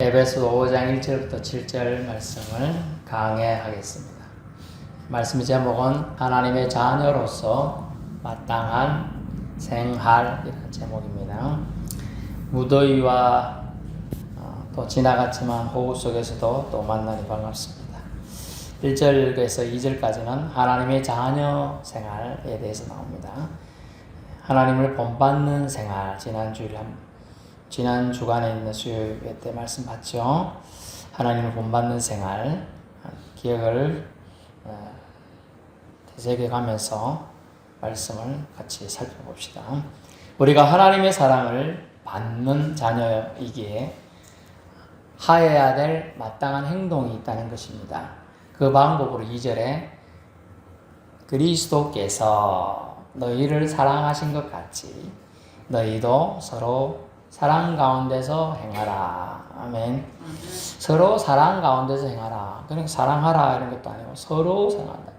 에베소 5장 1절부터 7절 말씀을 강해하겠습니다. 말씀의 제목은 하나님의 자녀로서 마땅한 생활이라는 제목입니다. 무더위와 또 지나갔지만 호우 속에서도 또 만나니 반갑습니다. 1절에서 2절까지는 하나님의 자녀 생활에 대해서 나옵니다. 하나님을 본받는 생활, 지난 주간에 있는 수요일 때 말씀 봤죠. 하나님을 본받는 생활, 기억을 되새겨가면서 말씀을 같이 살펴봅시다. 우리가 하나님의 사랑을 받는 자녀이기에 하여야 될 마땅한 행동이 있다는 것입니다. 그 방법으로 2절에 그리스도께서 너희를 사랑하신 것 같이 너희도 서로 사랑 가운데서 행하라. 아멘. 서로 사랑 가운데서 행하라. 그러니까 사랑하라 이런 것도 아니고 서로 사랑한다.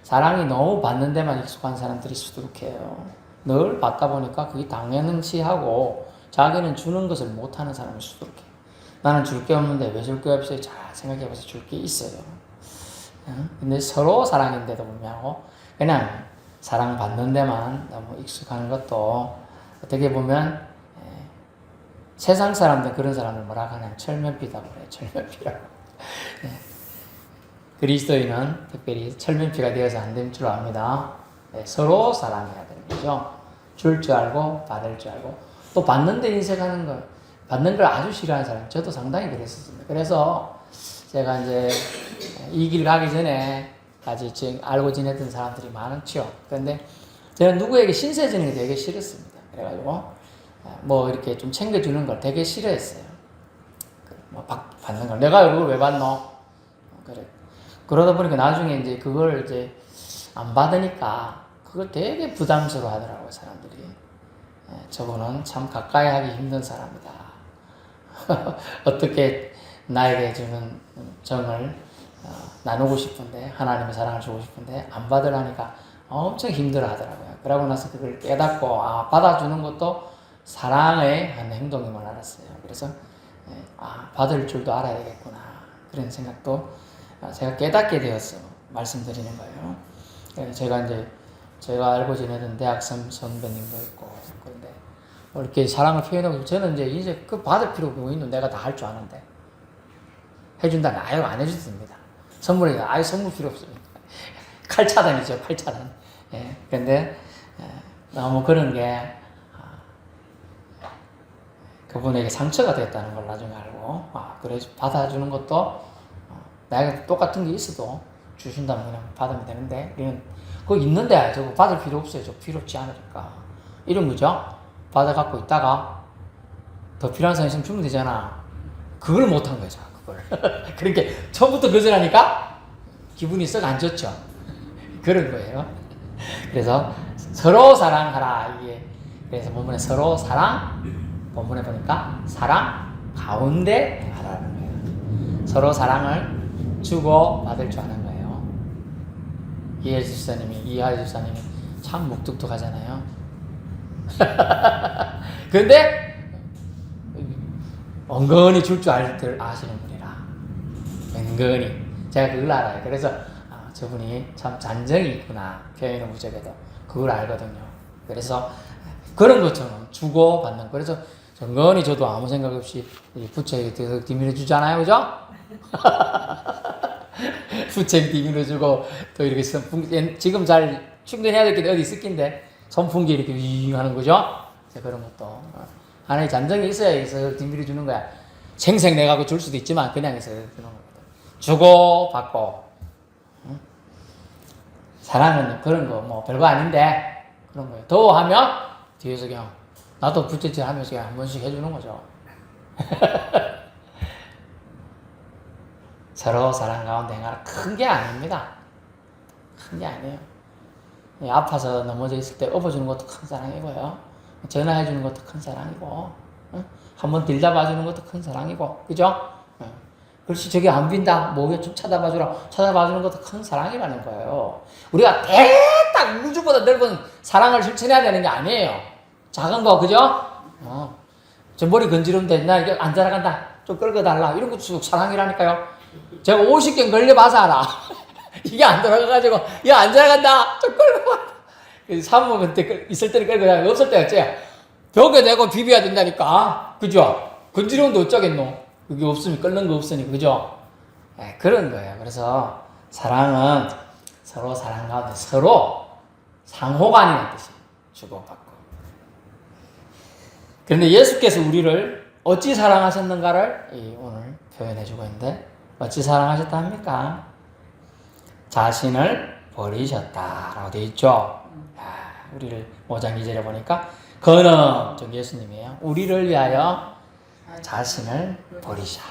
사랑이 너무 받는 데만 익숙한 사람들이 수두룩해요. 늘 받다 보니까 그게 당연시하고 자기는 주는 것을 못하는 사람이 수두룩해요. 나는 줄 게 없는데 왜 줄 게 없어요? 잘 생각해봐서 줄 게 있어요. 근데 서로 사랑인데도 불구하고 그냥 사랑받는 데만 너무 익숙한 것도 어떻게 보면 세상 사람들 그런 사람을 뭐라 하냐면 철면피라고 그래요. 철면피라고. 그리스도인은 특별히 철면피가 되어서 안 될 줄 압니다. 서로 사랑해야 되는 거죠. 줄 줄 알고 받을 줄 알고 또 받는 데 인색하는 걸 받는 걸 아주 싫어하는 사람 저도 상당히 그랬었습니다. 그래서 제가 이제 이 길 가기 전에 아직 알고 지냈던 사람들이 많았죠. 그런데 저는 누구에게 신세 지는 게 되게 싫었습니다. 그래가지고 뭐 이렇게 좀 챙겨주는 걸 되게 싫어했어요. 뭐 받는 걸 내가 이걸 왜 받노? 그래. 그러다 보니까 나중에 이제 그걸 이제 안 받으니까 그걸 되게 부담스러워 하더라고요, 사람들이. 저분은 참 가까이 하기 힘든 사람이다. 어떻게 나에게 주는 정을 나누고 싶은데, 하나님의 사랑을 주고 싶은데, 안 받으라니까 엄청 힘들어 하더라고요. 그러고 나서 그걸 깨닫고, 받아주는 것도 사랑의 한 행동임을 알았어요. 그래서 받을 줄도 알아야 되겠구나 그런 생각도 제가 깨닫게 되었어 말씀드리는 거예요. 제가 알고 지내던 대학 선배님도 있고 그런데 이렇게 사랑을 표현하고 저는 이제 그 받을 필요가 뭐 있는 내가 다 할 줄 아는데 해준다면 아예 안 해주십니다. 선물이 아예 선물 필요 없습니다. 칼차단이죠, 칼차단. 그런데 너무 그런 게 그분에게 상처가 됐다는 걸 나중에 알고, 그래, 받아주는 것도, 나에게 똑같은 게 있어도 주신다면 그냥 받으면 되는데, 그거 있는데, 저거 받을 필요 없어요. 저 필요 없지 않으니까. 이런 거죠. 받아갖고 있다가, 더 필요한 사람 있으면 주면 되잖아. 그걸 못한 거죠, 그걸. 그러니까, 처음부터 거절하니까, 기분이 썩 안 좋죠. 그런 거예요. 그래서, 서로 사랑하라. 이게, 그래서 본문에 서로 사랑, 본문에 보니까 사랑 가운데 하라는 거예요. 서로 사랑을 주고 받을 줄 아는 거예요. 이하재 집사님이 참 묵뚝뚝하잖아요. 그런데 은근히 줄 줄 아시는 분이라. 은근히 제가 그걸 알아요. 그래서 저분이 참 잔정이 있구나. 표현의 무적에도 그걸 알거든요. 그래서 그런 것처럼 주고 받는. 그래서 정건히 저도 아무 생각 없이 부채에 대해서 디밀어 주잖아요, 그죠? 부채 디밀어 주고 또 이렇게 지금 잘 충전해야 될 게 어디 있을 낀데 선풍기 이렇게 윙 하는 거죠? 그런 것도 하나의 잔정이 있어야 디밀어 주는 거야. 생생 내가 줄 수도 있지만 그냥 해서 주는 거거든. 주고 받고. 사랑은 그런 거 뭐 별거 아닌데 그런 거예요. 더 하면 뒤에서 그냥 나도 부채질 하면서 한 번씩 해주는 거죠. 서로 사랑 가운데 행하라. 큰 게 아닙니다. 큰 게 아니에요. 아파서 넘어져 있을 때 업어주는 것도 큰 사랑이고요. 전화해주는 것도 큰 사랑이고, 한번 들다봐주는 것도 큰 사랑이고, 그죠? 그렇지, 저기 안 빈다. 뭐 좀 찾아봐주는 것도 큰 사랑이라는 거예요. 우리가 대딱 우주보다 넓은 사랑을 실천해야 되는 게 아니에요. 작은 거, 그죠? 저 머리 건지른데, 나 이게 안 자라간다. 좀 끌고 달라. 이런 것도 사랑이라니까요. 제가 50개 걸려봐서 알아. 이게 안 돌아가가지고, 야, 안 들어간다. 좀 끌고 와. 사모 그때 있을 때는 끌고 다니고, 없을 때 어째? 벽에 내고 비벼야 된다니까. 그죠? 건드리는데 어쩌겠노? 그게 없으면 끓는 거 없으니, 그죠? 네, 그런 거예요. 그래서 사랑은 서로 사랑 가운데 서로 상호간이라는 뜻이에요. 주고받고. 그런데 예수께서 우리를 어찌 사랑하셨는가를 오늘 표현해주고 있는데, 어찌 사랑하셨다 합니까? 자신을 버리셨다라고 되어 있죠. 우리를 5장 2절에 보니까 그는 저 예수님이에요. 우리를 위하여 자신을 버리셔.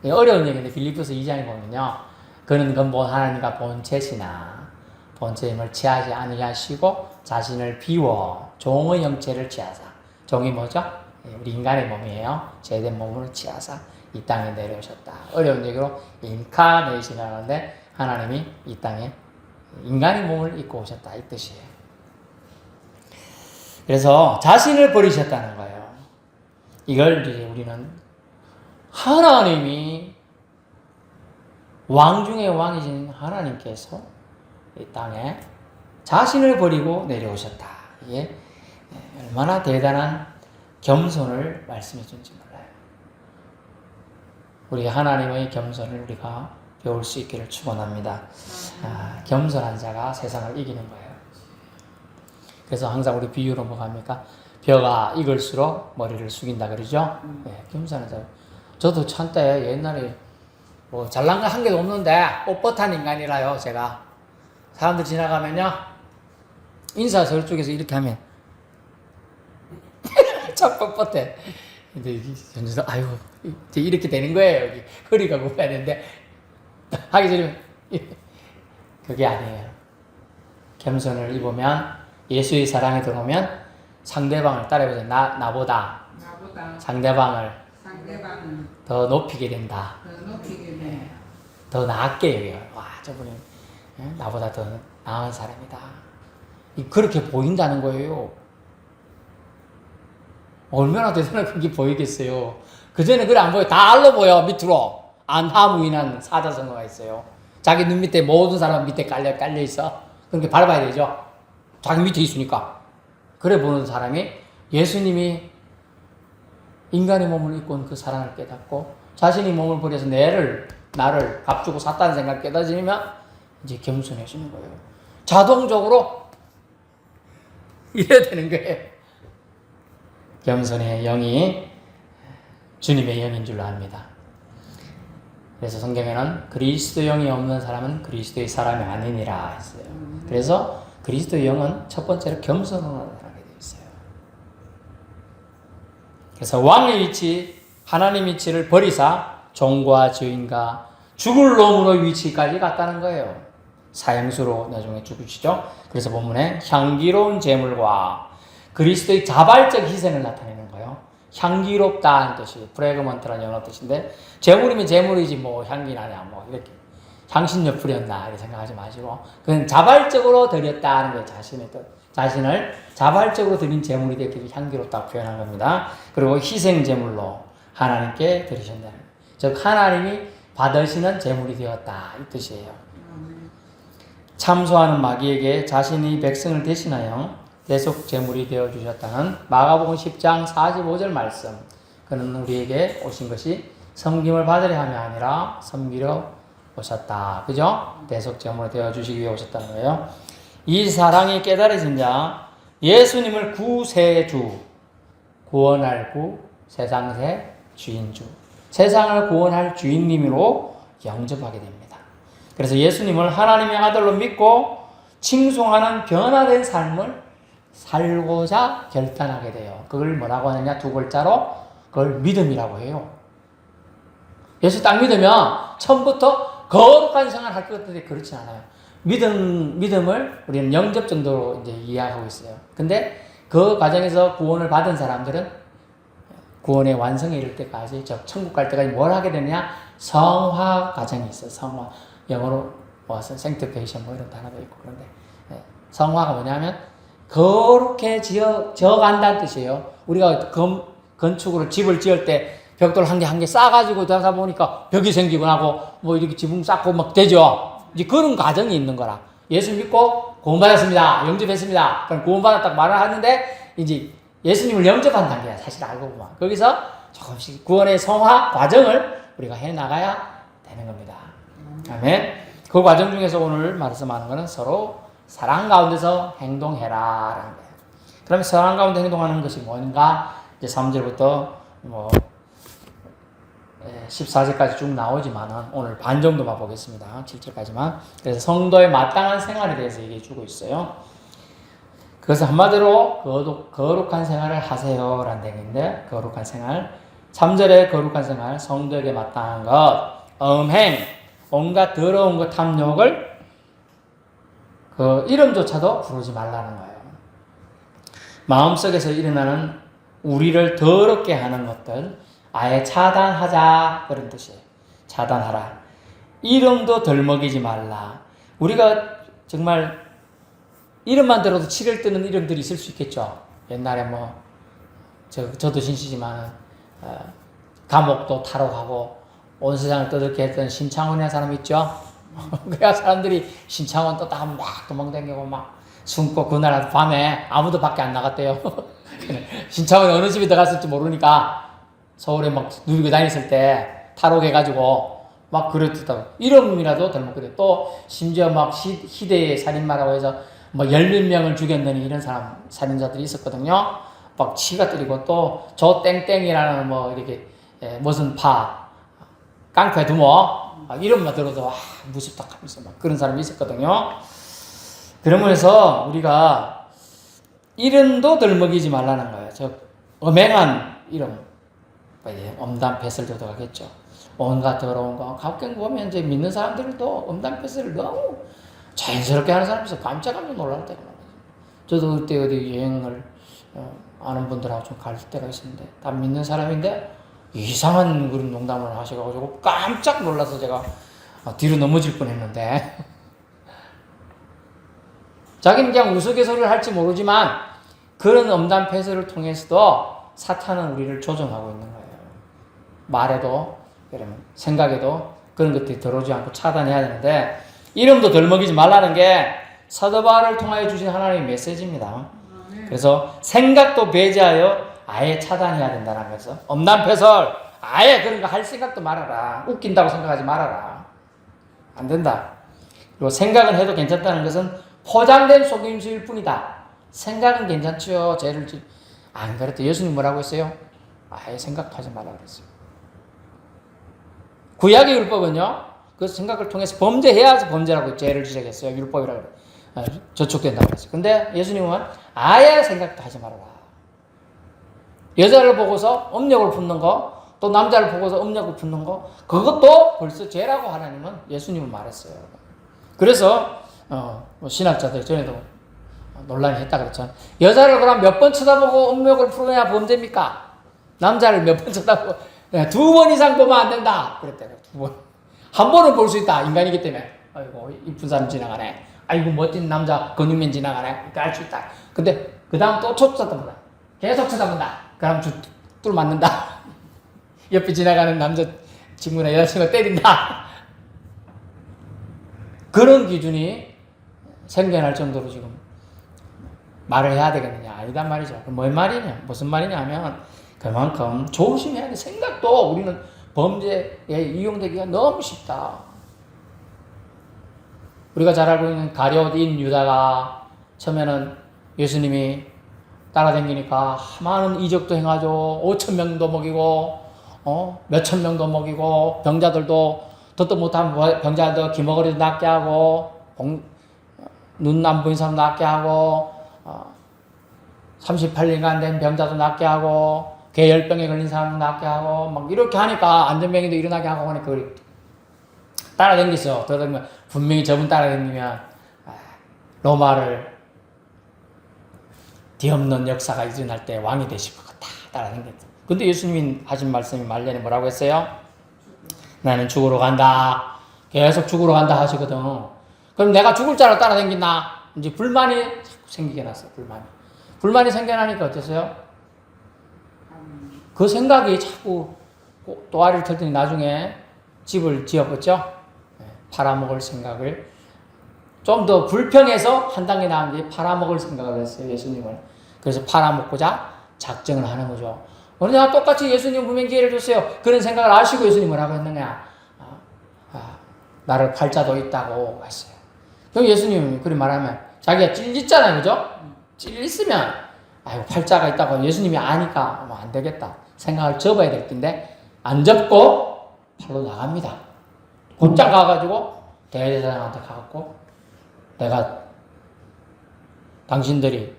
어려운 얘기인데 빌립보서 2장에 보면요. 그는 근본 하나님과 본체시나 본체임을 취하지 아니하시고 자신을 비워 종의 형체를 취하사. 종이 뭐죠? 우리 인간의 몸이에요. 죄된 몸으로 취하사 이 땅에 내려오셨다. 어려운 얘기로 인카네이션이라고 하는데 하나님이 이 땅에 인간의 몸을 입고 오셨다 이 뜻이에요. 그래서 자신을 버리셨다는 거예요. 이걸 이제 우리는 하나님이 왕 중의 왕이신 하나님께서 이 땅에 자신을 버리고 내려오셨다. 이게 얼마나 대단한 겸손을 말씀해 준지 몰라요. 우리 하나님의 겸손을 우리가 배울 수 있기를 축원합니다. 겸손한 자가 세상을 이기는 거예요. 그래서 항상 우리 비유로 뭐 합니까? 벼가 익을수록 머리를 숙인다 그러죠? 네, 겸손한 자. 저도 한때 옛날에 뭐 잘난 거 한 개도 없는데 뻣뻣한 인간이라요. 제가 사람들 지나가면요 인사 저쪽에서 이렇게 하면 참 뻣뻣해. 근데 전에서 아유 이렇게 되는 거예요. 여기 허리가 굽어야 되는데 하기 전에 그게 아니에요. 겸손을 입으면 예수의 사랑에 들어오면 상대방을 따라해보세요. 나보다 상대방을 더 높이게 된다. 더 나게 여겨요. 와, 저분이 나보다 더 나은 사람이다. 그렇게 보인다는 거예요. 얼마나 대단한 그게 보이겠어요. 그전에 그래 안 보여. 다 알로 보여. 밑으로. 안하무인한 사자성어가 있어요. 자기 눈 밑에 모든 사람 밑에 깔려 있어. 그렇게 밟아야 되죠. 자기 밑에 있으니까. 그래 보는 사람이 예수님이 인간의 몸을 입고 온 그 사랑을 깨닫고 자신이 몸을 버려서 나를 값주고 샀다는 생각 깨닫으면 이제 겸손해지는 거예요. 자동적으로 이래야 되는 거예요. 겸손의 영이 주님의 영인 줄로 압니다. 그래서 성경에는 그리스도의 영이 없는 사람은 그리스도의 사람이 아니니라 했어요. 그래서 그리스도의 영은 첫 번째로 겸손으로 나타나게 되어 있어요. 그래서 왕의 위치, 하나님 위치를 버리사 종과 주인과 죽을 놈으로 위치까지 갔다는 거예요. 사형수로 나중에 죽으시죠. 그래서 본문에 향기로운 제물과 그리스도의 자발적 희생을 나타내는 거예요. 향기롭다는 뜻이 프레그먼트라는 영어 뜻인데 제물이면 제물이지 뭐 향기 나냐 뭐 이렇게 향신료 뿌렸나 이렇게 생각하지 마시고 그건 자발적으로 드렸다는 거예요. 자신을 자발적으로 드린 제물이 되기 향기롭다고 표현한 겁니다. 그리고 희생 제물로 하나님께 드리신다는 거예요. 즉 하나님이 받으시는 제물이 되었다 이 뜻이에요. 참소하는 마귀에게 자신이 백성을 대신하여 대속 제물이 되어 주셨다는 마가복음 10장 45절 말씀. 그는 우리에게 오신 것이 섬김을 받으려 함이 아니라 섬기려 오셨다. 그죠? 대속 제물이 되어 주시기 위해 오셨다는 거예요. 이 사랑이 깨달으신 자 예수님을 구세주, 구원할 구, 세상새 주인주, 세상을 구원할 주인님으로 영접하게 됩니다. 그래서 예수님을 하나님의 아들로 믿고 칭송하는 변화된 삶을 살고자 결단하게 돼요. 그걸 뭐라고 하느냐? 두 글자로 그걸 믿음이라고 해요. 예수 딱 믿으면 처음부터 거룩한 생활을 할 것 같은데 그렇지 않아요. 믿음을 우리는 영접 정도로 이제 이해하고 있어요. 근데 그 과정에서 구원을 받은 사람들은 구원의 완성에 이를 때까지, 즉 천국 갈 때까지 뭘 하게 되느냐? 성화 과정이 있어요. 성화. 영어로 sanctification 뭐 이런 단어도 있고 그런데 성화가 뭐냐면 거룩해 지어간다는 뜻이에요. 우리가 건축으로 집을 지을 때 벽돌 한 개 한 개 쌓아가지고 되다 보니까 벽이 생기고 나고 뭐 이렇게 지붕 쌓고 막 되죠. 이제 그런 과정이 있는 거라. 예수 믿고 구원받았습니다. 영접했습니다. 그럼 구원받았다고 말을 하는데 이제 예수님을 영접한 단계야. 사실 알고 보면. 거기서 조금씩 구원의 성화 과정을 우리가 해나가야 되는 겁니다. 아멘. 그 과정 중에서 오늘 말씀하는 것은 서로 사랑 가운데서 행동해라 라는 거예요. 그러면 사랑 가운데 행동하는 것이 뭔가 이제 3절부터 뭐 14절까지 쭉 나오지만은 오늘 반 정도만 보겠습니다. 7절까지만. 그래서 성도의 마땅한 생활에 대해서 얘기해 주고 있어요. 그래서 한마디로 거룩한 생활을 하세요 라는 얘기인데, 거룩한 생활. 3절에 거룩한 생활, 성도에게 마땅한 것, 음행, 온갖 더러운 것 탐욕을 그 이름조차도 부르지 말라는 거예요. 마음속에서 일어나는 우리를 더럽게 하는 것들 아예 차단하자 그런 뜻이에요. 차단하라. 이름도 덜 먹이지 말라. 우리가 정말 이름만 들어도 치를 뜨는 이름들이 있을 수 있겠죠. 옛날에 뭐 저도 신시지만 감옥도 탈옥하고 온 세상을 떠들게 했던 신창원이라는 사람 있죠. 그래야 사람들이 신창원 떴다가 막 도망다니고 막 숨고 그날 밤에 아무도 밖에 안 나갔대요. 신창원이 어느 집에 들어갔을지 모르니까 서울에 막 누비고 다녔을 때 탈옥해가지고 막 그랬다고. 이름이라도 덜 먹거든요. 또 심지어 막 희대의 살인마라고 해서 뭐 10몇 명을 죽였느니 이런 사람, 살인자들이 있었거든요. 막 치가 뜨리고 또 저 땡땡이라는 뭐 이렇게 무슨 파, 깡패 두모 이름만 들어도 무섭다 하면서 막 그런 사람이 있었거든요. 그러면서 우리가 이름도 덜 먹이지 말라는 거예요. 저 엄행한 이름, 엄단 패설도 들어가겠죠. 온갖 더러운 거. 가끔 보면 이제 믿는 사람들도 엄단 패설을 너무 자연스럽게 하는 사람이 있어. 깜짝 놀랄 때가 많아요. 저도 그때 어디 여행을 아는 분들하고 좀 갈 때가 있었는데 다 믿는 사람인데 이상한 그런 농담을 하셔가지고 깜짝 놀라서 제가 뒤로 넘어질 뻔했는데 자기는 그냥 우스갯소리를 할지 모르지만 그런 엄단 패설을 통해서도 사탄은 우리를 조종하고 있는 거예요. 말에도 생각에도 그런 것들이 들어오지 않고 차단해야 되는데 이름도 덜 먹이지 말라는 게 사도 바울을 통하여 주신 하나님의 메시지입니다. 그래서 생각도 배제하여 아예 차단해야 된다는 거죠. 엄난패설 아예 그런 거 할 생각도 말아라. 웃긴다고 생각하지 말아라. 안 된다. 그리고 생각은 해도 괜찮다는 것은 포장된 속임수일 뿐이다. 생각은 괜찮죠. 죄를 안 그랬대. 예수님 뭐라고 했어요? 아예 생각도 하지 말라 그랬어요. 구약의 율법은요, 그 생각을 통해서 범죄해야지 범죄라고 죄를 지적했어요. 율법이라고 저촉된다고 그랬어요. 근데 예수님은 아예 생각도 하지 말아라. 여자를 보고서 음욕을 품는 거, 또 남자를 보고서 음욕을 품는 거, 그것도 벌써 죄라고 하나님은 예수님은 말했어요. 그래서 신학자들 전에도 논란이 했다 그랬죠. 여자를 그럼 몇 번 쳐다보고 음욕을 풀어야 범죄입니까? 남자를 몇 번 쳐다보고 2번 이상 보면 안 된다 그랬대요. 2번. 한 번은 볼 수 있다. 인간이기 때문에. 아이고 이쁜 사람 지나가네. 아이고 멋진 남자 근육맨 지나가네. 그러니까 알 수 있다. 근데 그 다음 또 쳐다본다. 계속 쳐다본다. 그럼 뚫 맞는다. 옆에 지나가는 남자 친구나 여자친구 때린다. 그런 기준이 생겨날 정도로 지금 말을 해야 되겠느냐? 아니단 말이죠. 뭔 말이냐? 무슨 말이냐 하면 그만큼 조심해야 돼. 생각도 우리는 범죄에 이용되기가 너무 쉽다. 우리가 잘 알고 있는 가룟인 유다가 처음에는 예수님이 따라다니니까 많은 이적도 행하죠. 5,000명도 먹이고 몇천 명도 먹이고 병자들도 듣도 못한 병자들 기머거리도 낫게 하고 눈 안 보이는 사람 낫게 하고 38년간 된 병자도 낫게 하고 궤열병에 걸린 사람도 낫게 하고 막 이렇게 하니까 안전병이도 일어나게 하고 하니까 따라다니겠어. 그러다가 분명히 저분 따라다니면 로마를 뒤엎는 역사가 일어날 때 왕이 되실 것 같다. 따라다니겠어. 근데 예수님이 하신 말씀이 말년에 뭐라고 했어요? 나는 죽으러 간다. 계속 죽으러 간다 하시거든. 그럼 내가 죽을 줄 알고 따라다니겠나? 이제 불만이 생기게 났어. 불만이 생겨나니까 어땠어요? 그 생각이 자꾸 또아리를 털더니 나중에 집을 지었겠죠. 팔아먹을 생각을 좀 더 불평해서 한 단계 나은 게 팔아먹을 생각을 했어요. 예수님을. 그래서 팔아먹고자 작정을 하는 거죠. 어느 날 똑같이 예수님 분명 기회를 줬어요. 그런 생각을 아시고 예수님을 하고 했느냐. 나를 팔자도 있다고 했어요. 그럼 예수님 그리 말하면 자기가 찔렸잖아요. 그죠? 찔렸으면 아이고 팔자가 있다고 예수님이 아니까 뭐 안 되겠다 생각을 접어야 될 텐데 안 접고 바로 나갑니다. 곧장 가가지고 대제사장한테 가갖고 내가 당신들이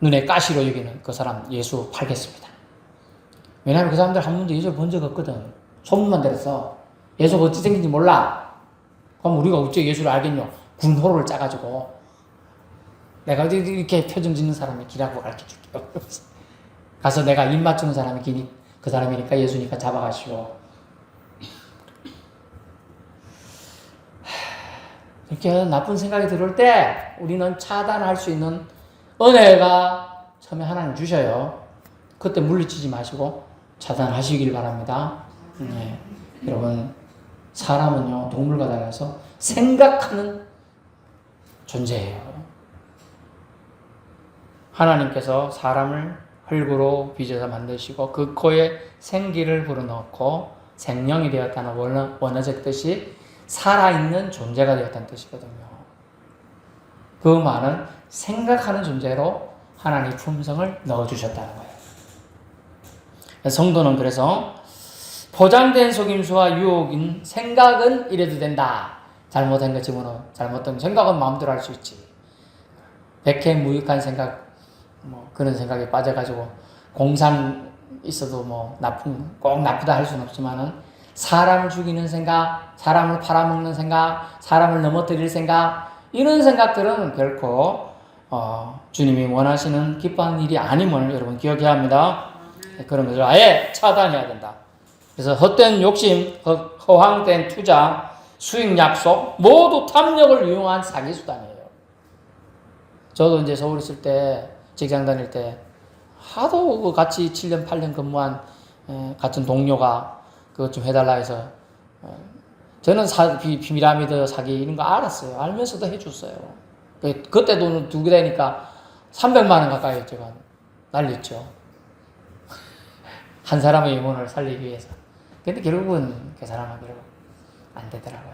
눈에 가시로 여기는 그 사람 예수 팔겠습니다. 왜냐하면 그 사람들 한 번도 예수 본 적 없거든. 소문만 들었어. 예수가 어찌 생긴지 몰라. 그럼 우리가 어째 예수를 알겠냐. 군호를 짜가지고 내가 이렇게 표정 짓는 사람이 기라고 가르쳐줄게요. 가서 내가 입 맞추는 사람이 기니 그 사람이니까 예수니까 잡아가시오. 이렇게 나쁜 생각이 들어올 때 우리는 차단할 수 있는 은혜가 처음에 하나님 주셔요. 그때 물리치지 마시고 차단하시길 바랍니다. 네. 여러분 사람은요 동물과 달라서 생각하는 존재예요. 하나님께서 사람을 흙으로 빚어서 만드시고 그 코에 생기를 불어넣고 생명이 되었다는 원어적 뜻이 살아있는 존재가 되었다는 뜻이거든요. 그 말은 생각하는 존재로 하나님의 품성을 넣어주셨다는 거예요. 성도는 그래서 포장된 속임수와 유혹인 생각은 이래도 된다. 잘못한 거 집어넣어. 잘못된 생각은 마음대로 할 수 있지. 백해무익한 생각, 그런 생각에 빠져가지고 공상 있어도 꼭 나쁘다 할 수는 없지만은 사람을 죽이는 생각, 사람을 팔아먹는 생각, 사람을 넘어뜨릴 생각, 이런 생각들은 결코 주님이 원하시는 기뻐하는 일이 아님을 여러분 기억해야 합니다. 그런 것을 아예 차단해야 된다. 그래서 헛된 욕심, 허황된 투자, 수익 약속 모두 탐욕을 이용한 사기 수단이에요. 저도 이제 서울 있을 때 직장 다닐 때 하도 같이 7년 8년 근무한 같은 동료가 그것 좀 해달라 해서 저는 피라미드 사기 이런 거 알았어요. 알면서도 해줬어요. 그때 돈을 두게 되니까 300만 원 가까이 제가 날렸죠. 한 사람의 영혼을 살리기 위해서. 근데 결국은 그 사람하기로 안 되더라고요.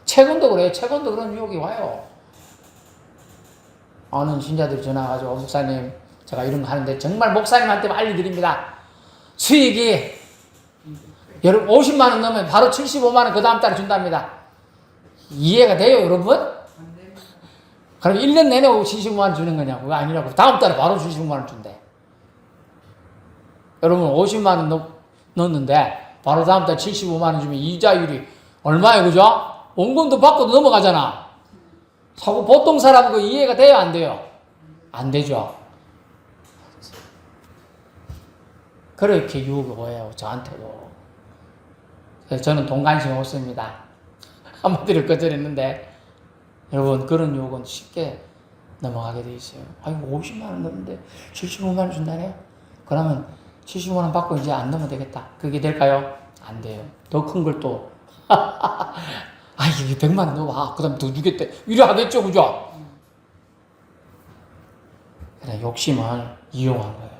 최근도 그래요. 최근도 그런 유혹이 와요. 아는 신자들이 전화 와가지고 목사님 제가 이런 거 하는데 정말 목사님한테만 알려드립니다. 수익이 여러분 50만 원 넣으면 바로 75만 원 그 다음 달에 준답니다. 이해가 돼요 여러분? 그럼 1년 내내 75만 원 주는 거냐고. 그거 아니라고. 다음 달에 바로 75만 원 준대. 여러분 50만 원 넣었는데 바로 다음 달에 75만 원 주면 이자율이 얼마예요 그죠? 원금도 받고 넘어가잖아. 보통 사람 그 이해가 돼요 안 돼요? 안 되죠. 그렇게 유혹이 오해요 저한테도. 그래서 저는 돈 관심 없습니다. 한마디로 거절했는데 여러분 그런 유혹은 쉽게 넘어가게 돼 있어요. 아이고 50만 원 넣었는데 75만 원 준다네? 그러면 75만 원 받고 이제 안 넣으면 되겠다. 그게 될까요? 안 돼요. 더 큰 걸 또 이게 100만 원 넣어봐. 그 다음에 더 주겠대. 이래 하겠죠 그죠? 그래 욕심을 이용한 거예요.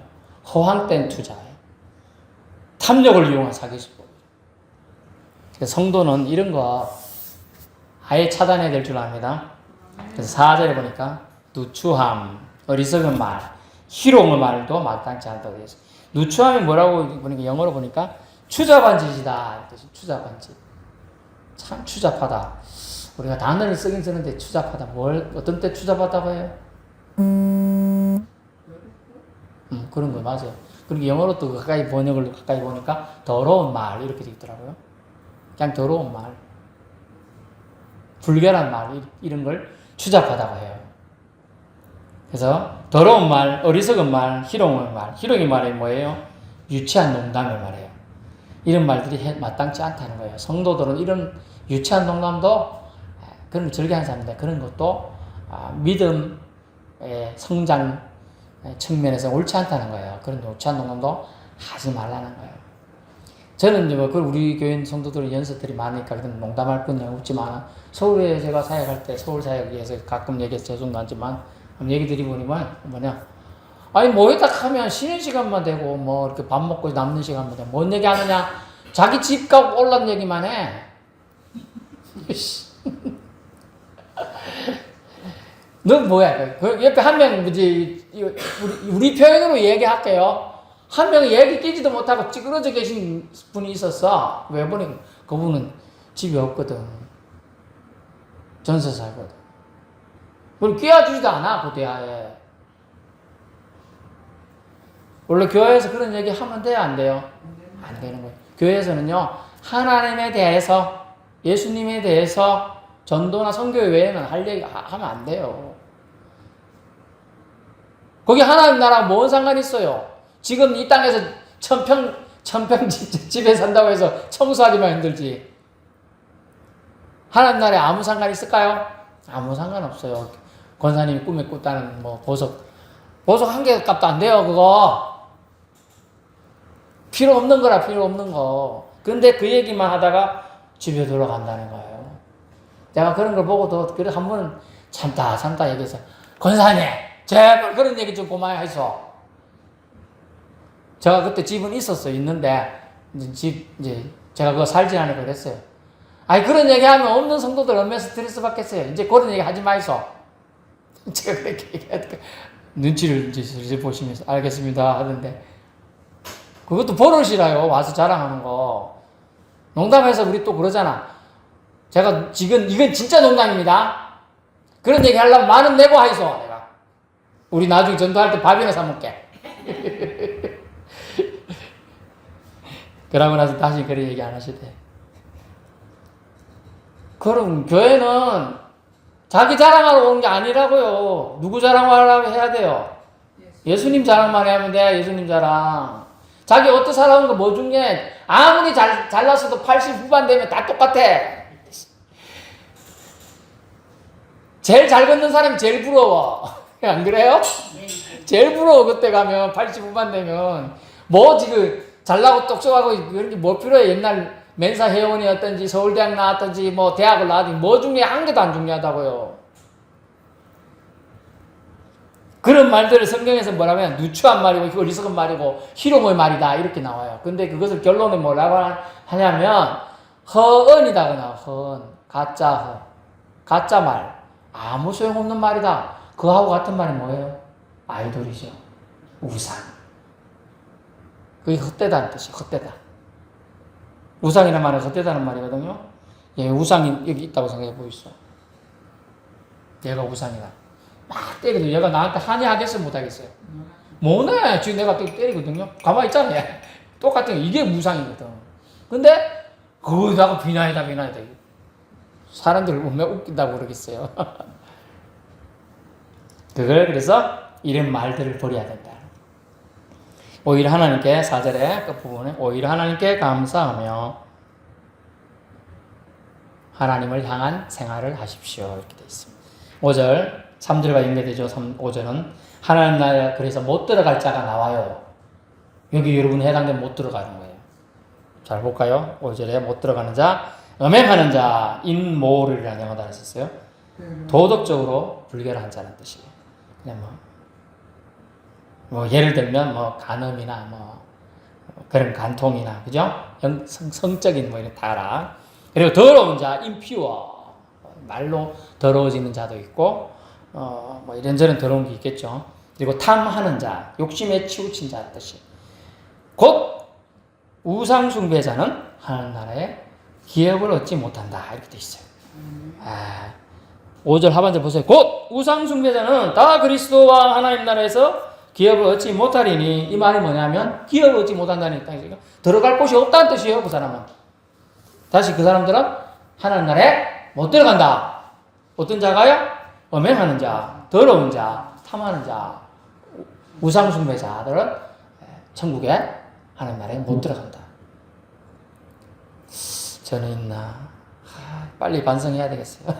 허황된 투자예요. 탐욕을 이용한 사기수법. 성도는 이런 거 아예 차단해야 될 줄 압니다. 그래서 4절에 보니까 누추함, 어리석은 말, 희롱의 말도 마땅치 않다고 되어 있어요. 누추함이 뭐라고 보니까 영어로 보니까 추잡한 짓이다. 추잡한 짓. 참 추잡하다. 우리가 단어를 쓰긴 쓰는데 추잡하다. 어떤 때 추잡하다고 해요? 그런 거 맞아요. 그리고 영어로 또 번역을 가까이 보니까 더러운 말 이렇게 되어 있더라고요. 그냥 더러운 말, 불결한 말 이런 걸 추잡하다고 해요. 그래서 더러운 말, 어리석은 말, 희롱의 말, 희롱의 말이 뭐예요? 유치한 농담을 말해요. 이런 말들이 마땅치 않다는 거예요. 성도들은 이런 유치한 농담도 그런 걸 즐겨하는 사람인데 그런 것도 믿음의 성장 측면에서 옳지 않다는 거예요. 그런 유치한 농담도 하지 말라는 거예요. 저는 이제 뭐 우리 교인 성도들 연세들이 많으니까 그런 농담할 뿐이 없지만 서울에 제가 사역할 때 서울 사역에서 가끔 얘기해서 죄송도 하지만 얘기 드리고 뭐냐 아니 모였다 하면 쉬는 시간만 되고 뭐 이렇게 밥 먹고 남는 시간만 되고 뭔 얘기 하느냐 자기 집값 올랐는 얘기만 해. 너 뭐야? 그 옆에 한 명 뭐지 우리 표현으로 얘기할게요. 한 명이 얘기 끼지도 못하고 찌그러져 계신 분이 있었어. 왜 보니 그분은 집이 없거든. 전세 살거든. 그걸 끼워주지도 않아 그 대하에. 원래 교회에서 그런 얘기 하면 돼요, 안 돼요? 안 되는 거예요. 교회에서는요 하나님에 대해서 예수님에 대해서 전도나 선교 외에는 할 얘기 하면 안 돼요. 거기 하나님 나라가 뭔 상관이 있어요? 지금 이 땅에서 천평 집에 산다고 해서 청소하기만 힘들지. 하나님 나라에 아무 상관 있을까요? 아무 상관 없어요. 권사님이 꿈에 꿨다는 뭐 보석 한 개 값도 안 돼요, 그거. 필요 없는 거라, 필요 없는 거. 근데 그 얘기만 하다가 집에 돌아간다는 거예요. 내가 그런 걸 보고도 그래 한 번은 참다 얘기해서 권사님 제발 그런 얘기 좀 그만하소. 제가 그때 집은 있었어요. 있는데 이제 제가 그거 살지 않으니까 그랬어요. 아니 그런 얘기하면 없는 성도들 얼마나 스트레스 받겠어요. 이제 그런 얘기 하지 마이소. 제가 그렇게 얘기하니까 눈치를 이제 보시면서 알겠습니다 하던데 그것도 버릇이라요. 와서 자랑하는 거. 농담해서 우리 또 그러잖아. 제가 지금 이건 진짜 농담입니다. 그런 얘기 하려면 만 원 내고 하이소. 내가 우리 나중에 전도할 때 밥이나 사 먹게. 그러고 나서 다시 그런 얘기 안 하시대. 그럼 교회는 자기 자랑하러 온 게 아니라고요. 누구 자랑하려고 해야 돼요? 예수님 자랑만 하면 돼. 예수님 자랑. 자기 어떻게 살아온 거 뭐 중에 아무리 잘났어도 80 후반 되면 다 똑같아. 제일 잘 걷는 사람이 제일 부러워. 안 그래요? 제일 부러워. 그때 가면 80 후반 되면 뭐 지금 잘나고 똑똑하고 그런 게 뭐 필요해. 옛날 멘사 회원이었든지 서울대학 나왔든지 뭐 대학을 나왔든지 뭐 중에 한 개도 안 중요하다고요. 그런 말들을 성경에서 뭐라면 누추한 말이고 어리석은 말이고 희롱의 말이다 이렇게 나와요. 근데 그것을 결론에 뭐라고 하냐면 허언이다. 그나 허언, 가짜 말, 아무 소용없는 말이다. 그하고 같은 말이 뭐예요? 아이돌이죠. 우상. 그게 헛되다는 뜻이에요. 헛되다. 우상이라는 말은 헛되다는 말이거든요. 예, 우상이 여기 있다고 생각해 보이소. 얘가 우상이다. 막 때리거든요. 얘가 나한테 한의하겠어요? 못하겠어요? 뭐네? 지금 내가 때리거든요. 가만히 있잖아. 똑같은 거. 이게 우상이거든. 근데 그거다가 비난이다. 사람들을 보면 웃긴다고 그러겠어요. 그걸 그래서 이런 말들을 버려야 된다. 오히려 하나님께 4절의 끝부분에 오히려 하나님께 감사하며 하나님을 향한 생활을 하십시오. 이렇게 되어 있습니다. 5절 3절과 연계되죠. 5절은 하나님 나라에 그래서 못 들어갈 자가 나와요. 여기 여러분 해당되면 못 들어가는 거예요. 잘 볼까요? 5절에 못 들어가는 자, 음행하는 자, 인모를이라는 영어 단어 썼어요. 도덕적으로 불결한 자라는 뜻이에요. 그냥 뭐 예를 들면 뭐 간음이나 뭐 그런 간통이나 그죠? 성적인 뭐 이런 타락. 그리고 더러운 자, impure. 말로 더러워지는 자도 있고 뭐 이런저런 더러운 게 있겠죠. 그리고 탐하는 자, 욕심에 치우친 자의 뜻이. 곧 우상 숭배자는 하나님 나라에 기업을 얻지 못한다. 이렇게 돼 있어요. 5절 하반절 보세요. 곧 우상 숭배자는 다 그리스도와 하나님 나라에서 기업을 얻지 못하리니. 이 말이 뭐냐면 기업을 얻지 못한다는 뜻이죠. 들어갈 곳이 없다는 뜻이에요. 그 사람은. 다시 그 사람들은 하나님 나라에 못 들어간다. 어떤 자가요? 음행하는 자, 더러운 자, 탐하는 자, 우상 숭배자들은 천국에 하나님 나라에 못 들어간다. 저는 있나? 빨리 반성해야 되겠어요.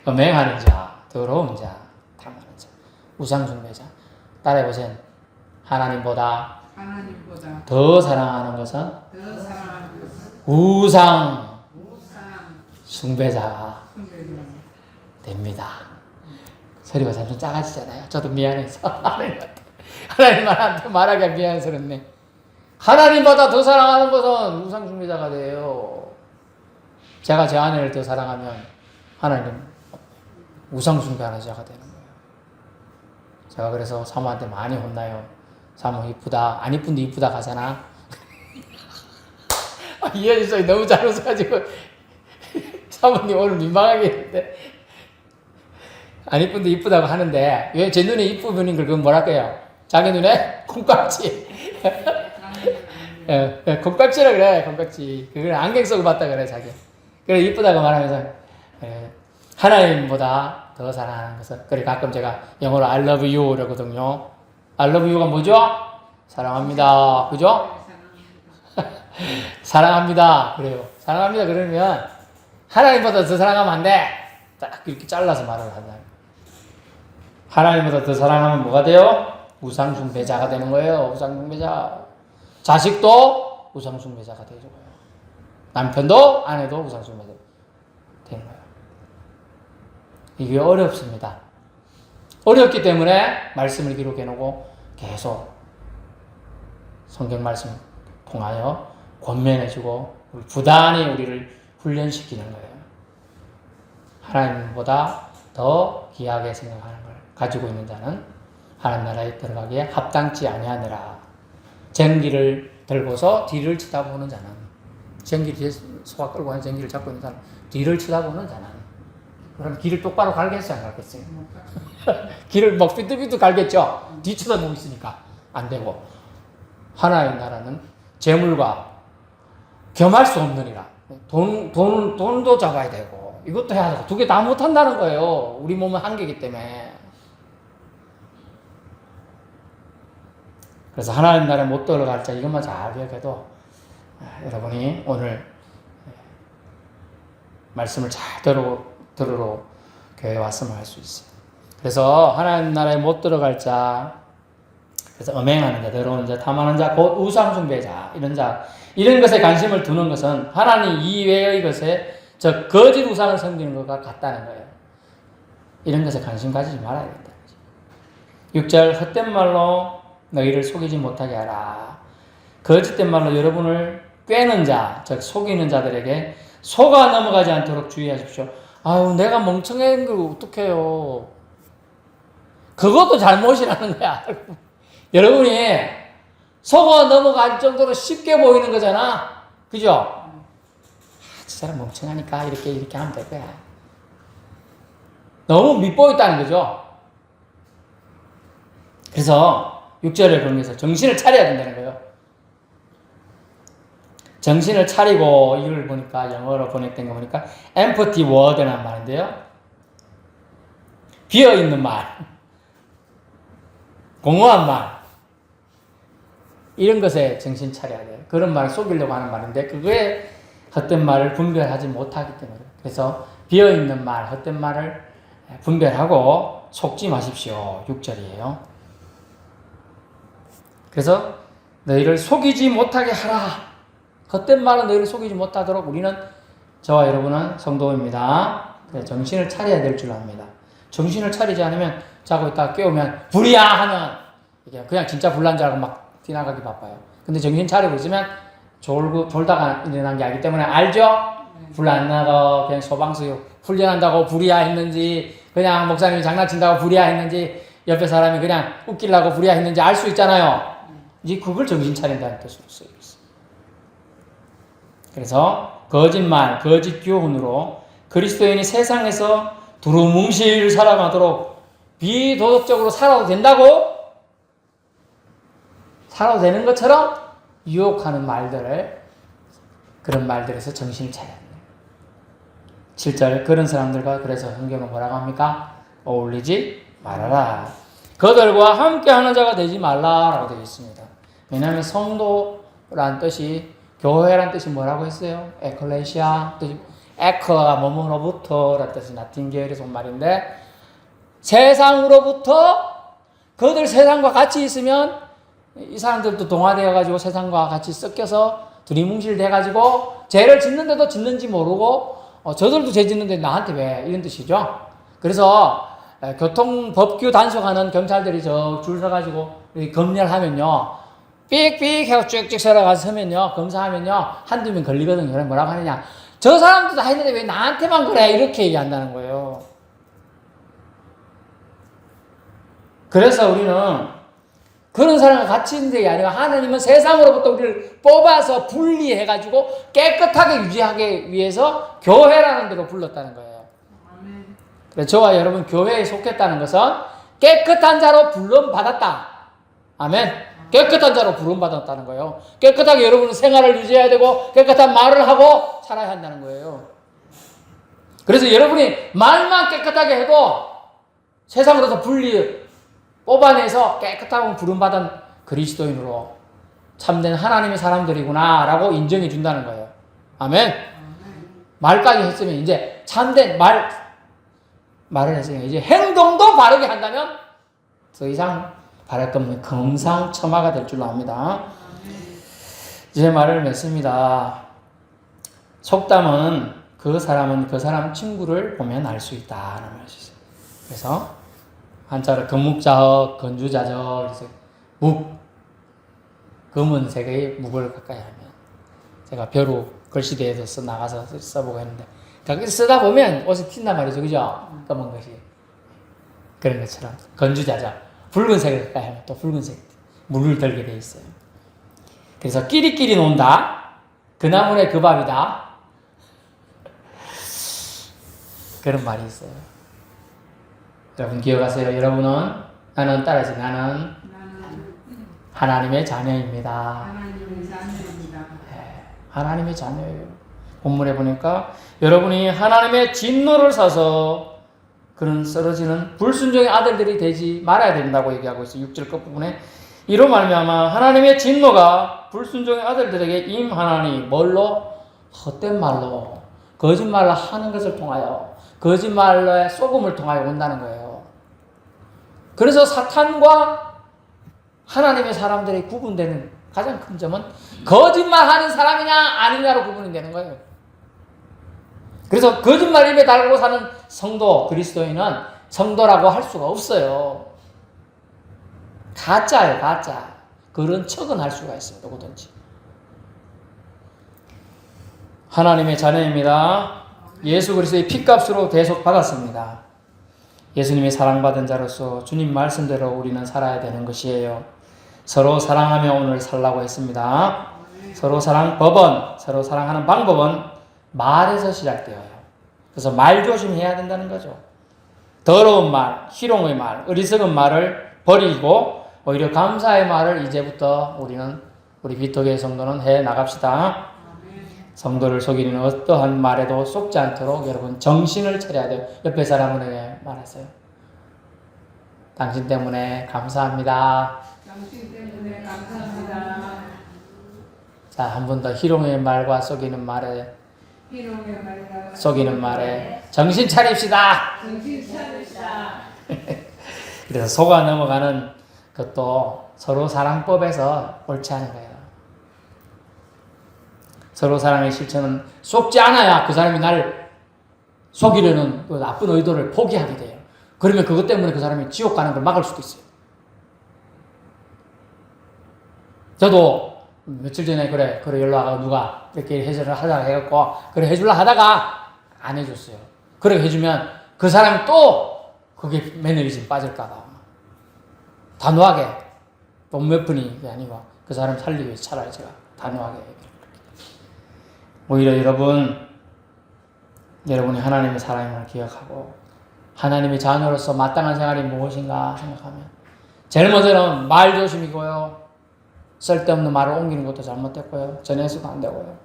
음행하는 자, 더러운 자, 탐하는 자, 우상 숭배자. 따라해보세요. 하나님보다 하나님보다 더 사랑하는 것은 더 사랑하는 것은 우상 우상 숭배자가 숭배자. 됩니다. 소리가 점점 작아지잖아요. 저도 미안해서 하나님한테 말하기가 미안스럽네. 하나님보다 더 사랑하는 것은 우상 숭배자가 돼요. 제가 제 아내를 더 사랑하면 하나님 우상 숭배하는 자가 되는 거예요. 제가 그래서 사모한테 많이 혼나요. 사모 이쁘다. 안 이쁜데 이쁘다 가잖아. 이현주석이 너무 잘 웃어가지고 사모님 오늘 민망하게 했는데 안 이쁜데 이쁘다고 하는데 왜 제 눈에 이쁘분인 걸 그건 뭐랄까요? 자기 눈에 콩깍지. 콩깍지라 그래. 콩깍지. 그걸 안경 쓰고 봤다 그래 자기. 그래 이쁘다고 말하면서 하나님보다 더 사랑하는 것은 그래 가끔 제가 영어로 I love you 이러거든요. I love you가 뭐죠? 사랑합니다. 그죠? 사랑합니다. 그래요. 사랑합니다. 그러면 하나님보다 더 사랑하면 안 돼. 딱 이렇게 잘라서 말을 한다. 하나님보다 더 사랑하면 뭐가 돼요? 우상숭배자가 되는 거예요. 우상숭배자. 자식도 우상숭배자가 되죠. 남편도 아내도 우상숭배자 되는 거예요. 이게 어렵습니다. 어렵기 때문에 말씀을 기록해 놓고 계속 성경 말씀 통하여 권면해주고 부단히 우리를 훈련시키는 거예요. 하나님보다 더 귀하게 생각하는 걸 가지고 있는 자는 하나님 나라에 들어가기에 합당치 아니하느라. 전기를 들고서 뒤를 쳐다보는 자는, 전기 뒤에 소가 끌고 가는 전기를 잡고 있는 자는 뒤를 쳐다보는 자는, 그럼 길을 똑바로 갈겠어요, 안 갈겠어요? 길을 막 삐뚤삐뚤 갈겠죠? 뒤 쳐다보고 있으니까 안 되고. 하나의 나라는 재물과 겸할 수 없느니라. 돈도 잡아야 되고 이것도 해야 되고 두 개 다 못한다는 거예요. 우리 몸은 한계이기 때문에. 그래서 하나님 나라에 못 들어갈 자 이것만 잘 기억해도 여러분이 오늘 말씀을 잘 들으러 교회에 왔으면 할 수 있어요. 그래서 하나님 나라에 못 들어갈 자, 그래서 음행하는 자, 더러운 자, 탐하는 자, 곧 우상숭배자, 이런 자, 이런 것에 관심을 두는 것은 하나님 이외의 것에 저 거짓 우상을 섬기는 것과 같다는 거예요. 이런 것에 관심 가지지 말아야겠다. 6절 헛된 말로 너희를 속이지 못하게 하라. 거짓된 말로 여러분을 꿰는 자, 즉 속이는 자들에게 속아 넘어가지 않도록 주의하십시오. 아유, 내가 멍청한 걸 어떡해요. 그것도 잘못이라는 거야. 여러분이 속아 넘어갈 정도로 쉽게 보이는 거잖아. 그죠? 저 사람 멍청하니까 이렇게 하면 될 거야. 너무 밉보였다는 거죠. 그래서 6절을 보면서 정신을 차려야 된다는 거예요. 정신을 차리고, 이걸 보니까 영어로 번역된 거 보니까 empty word라는 말인데요. 비어있는 말, 공허한 말, 이런 것에 정신 차려야 돼요. 그런 말을 속이려고 하는 말인데 그거에 헛된 말을 분별하지 못하기 때문에. 그래서 비어있는 말, 헛된 말을 분별하고 속지 마십시오. 6절이에요. 그래서 너희를 속이지 못하게 하라. 헛된 말은 너희를 속이지 못하도록 우리는, 저와 여러분은 성도입니다. 정신을 차려야 될 줄 압니다. 정신을 차리지 않으면 자고 있다가 깨우면 불이야 하면 이게 그냥 진짜 불난 줄 알고 막 뛰나가기 바빠요. 근데 정신 차리고 있으면 졸다가 일어난 게 아니기 때문에 알죠? 불 안 나고 그냥 소방수 훈련한다고 불이야 했는지, 그냥 목사님이 장난친다고 불이야 했는지, 옆에 사람이 그냥 웃기려고 불이야 했는지 알 수 있잖아요. 이제 그걸 정신 차린다는 뜻으로 쓰여 있어요. 그래서 거짓말, 거짓 교훈으로 그리스도인이 세상에서 두루뭉실 살아가도록 비도덕적으로 살아도 된다고? 살아도 되는 것처럼 유혹하는 말들을, 그런 말들에서 정신을 차려야 합니다. 7절 그런 사람들과 그래서 성경은 뭐라고 합니까? 어울리지 말아라. 그들과 함께하는 자가 되지 말라라고 되어 있습니다. 왜냐하면 성도란 뜻이, 교회란 뜻이 뭐라고 했어요? 에클레시아 뜻이, 에커가 뭐뭐로부터 라는 뜻이 라틴 계열에서 온 말인데, 세상으로부터 그들 세상과 같이 있으면 이 사람들도 동화되어가지고 세상과 같이 섞여서 두리뭉실돼가지고 죄를 짓는데도 짓는지 모르고 저들도 죄 짓는데 나한테 왜 이런 뜻이죠. 그래서 교통법규 단속하는 경찰들이 저 줄 서가지고 검열하면요 삑삑 하고 쭉쭉 서러가서 서면요 검사하면요 한두 명 걸리거든요. 그래 뭐라고 하느냐, 저 사람도 다 했는데 왜 나한테만 그래, 이렇게 얘기한다는 거예요. 그래서 우리는 그런 사람과 같이 있는 게 아니라 하나님은 세상으로부터 우리를 뽑아서 분리해가지고 깨끗하게 유지하기 위해서 교회라는 데로 불렀다는 거예요. 아멘. 그래서 저와 여러분 교회에 속했다는 것은 깨끗한 자로 부름받았다. 아멘. 깨끗한 자로 부름받았다는 거예요. 깨끗하게 여러분은 생활을 유지해야 되고 깨끗한 말을 하고 살아야 한다는 거예요. 그래서 여러분이 말만 깨끗하게 해도 세상으로서 뽑아내서 깨끗하고 부름받은 그리스도인으로 참된 하나님의 사람들이구나 라고 인정해 준다는 거예요. 아멘. 말까지 했으면 이제 참된 말을 했으면 이제 행동도 바르게 한다면 더 이상 바랄 것 없는 금상첨화가 될 줄로 압니다. 이제 말을 맺습니다. 속담은 그 사람은 그 사람 친구를 보면 알 수 있다는 말이 있어요. 그래서 한자로 금묵자허 건주자적, 그래서 검은색의 묵을 가까이 하면, 제가 벼루 글씨대에도 나가서 써보고 했는데 가끔 쓰다 보면 옷이 튄단 말이죠, 그죠? 검은 것이 그런 것처럼 건주자적, 붉은색을 가까이 하면 또 붉은색 물을 들게 돼 있어요. 그래서 끼리끼리 논다, 그 나무에 그 밥이다, 그런 말이 있어요. 여러분 기억하세요. 여러분은, 나는 따라서 나는 하나님의 자녀입니다. 하나님의 자녀입니다. 네, 하나님의 자녀예요. 본문에 보니까 여러분이 하나님의 진노를 사서 그런 쓰러지는 불순종의 아들들이 되지 말아야 된다고 얘기하고 있어요. 6절 끝부분에 이로 말미암아 하나님의 진노가 불순종의 아들들에게 임하나니, 뭘로? 헛된 말로, 거짓말로 하는 것을 통하여, 거짓말로의 속음을 통하여 온다는 거예요. 그래서 사탄과 하나님의 사람들이 구분되는 가장 큰 점은 거짓말하는 사람이냐 아니냐로 구분이 되는 거예요. 그래서 거짓말 입에 달고 사는 성도, 그리스도인은 성도라고 할 수가 없어요. 가짜예요, 가짜. 그런 척은 할 수가 있어요, 누구든지. 하나님의 자녀입니다. 예수 그리스도의 피값으로 대속받았습니다. 예수님이 사랑받은 자로서 주님 말씀대로 우리는 살아야 되는 것이에요. 서로 사랑하며 오늘 살라고 했습니다. 서로 사랑법은, 서로 사랑하는 방법은 말에서 시작되어요. 그래서 말 조심해야 된다는 거죠. 더러운 말, 희롱의 말, 어리석은 말을 버리고 오히려 감사의 말을 이제부터 우리 비토교회 성도는 해 나갑시다. 성도를 속이는 어떠한 말에도 속지 않도록 여러분 정신을 차려야 돼요. 옆에 사람에게 말하세요. 당신 때문에 감사합니다. 당신 때문에 감사합니다. 자, 한 번 더. 희롱의 말과 속이는 말에, 희롱의 말과 속이는 말에 정신 차립시다. 정신 차립시다. 그래서 속아 넘어가는 것도 서로 사랑법에서 옳지 않은 거예요. 서로 사랑의 실천은 속지 않아야 그 사람이 나를 속이려는 그 나쁜 의도를 포기하게 돼요. 그러면 그것 때문에 그 사람이 지옥 가는 걸 막을 수도 있어요. 저도 며칠 전에 그래 연락하고 누가 이렇게 해설을 하자고 해갖고 그래 해줄라 하다가 안 해줬어요. 그래 해주면 그 사람이 또 그게 매너리즘 빠질까봐 단호하게 돈 몇 푼이 아니고 그 사람 살리기 위해서 차라리 제가 단호하게 오히려 여러분이 하나님의 사랑임을 기억하고 하나님의 자녀로서 마땅한 생활이 무엇인가 생각하면 제일 먼저는 말 조심이고요. 쓸데없는 말을 옮기는 것도 잘못됐고요. 전해서도 안 되고요.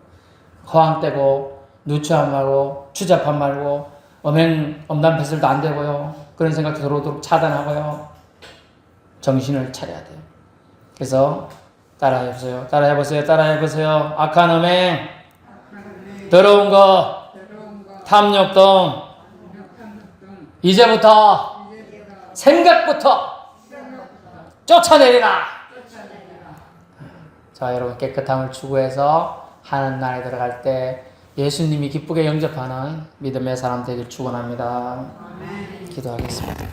허황되고 누추한 말고 추잡한 말고 엄담패설도 안 되고요. 그런 생각도 도로도록 차단하고요. 정신을 차려야 돼요. 그래서 따라해보세요. 악한 음행, 더러운 것, 탐욕 등 이제부터 생각부터 쫓아내리라. 쫓아내라. 자, 여러분 깨끗함을 추구해서 하나님 나라에 들어갈 때 예수님이 기쁘게 영접하는 믿음의 사람 되길 축원합니다. 아멘. 기도하겠습니다.